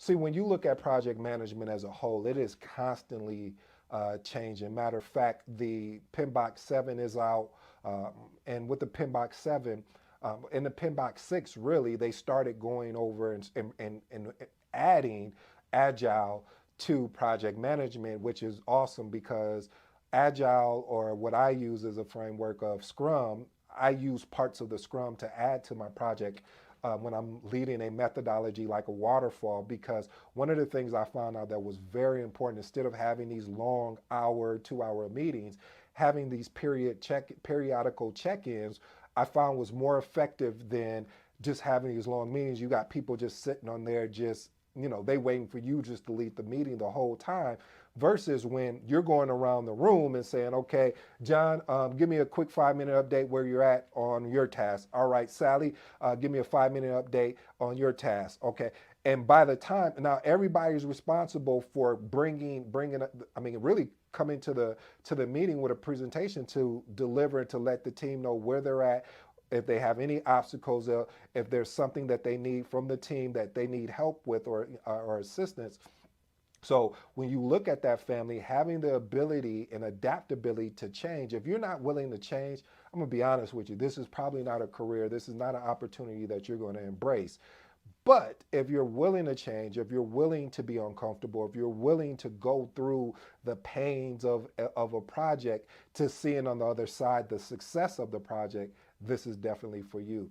See, when you look at project management as a whole, it is constantly changing. Matter of fact, the PMBOK 7 is out, and with the PMBOK 7, in the PMBOK 6, really, they started going over and adding Agile to project management, which is awesome because Agile, or what I use as a framework of Scrum, I use parts of the Scrum to add to my project when I'm leading a methodology like a waterfall, because one of the things I found out that was very important, instead of having these long hour, 2 hour meetings, having these periodical check-ins, I found was more effective than just having these long meetings. You got people just sitting on there, just, they waiting for you just to lead the meeting the whole time, versus when you're going around the room and saying, okay, John, give me a quick 5 minute update where you're at on your task. All right, Sally, give me a 5 minute update on your task. Okay. And by the time, now everybody's responsible for bringing, I mean, really coming to the meeting with a presentation to deliver and to let the team know where they're at, if they have any obstacles, if there's something that they need from the team that they need help with, or assistance. So when you look at that family, having the ability and adaptability to change, if you're not willing to change, I'm gonna be honest with you, this is probably not a career, this is not an opportunity that you're gonna embrace. But if you're willing to change, if you're willing to be uncomfortable, if you're willing to go through the pains of a project to seeing on the other side the success of the project, this is definitely for you.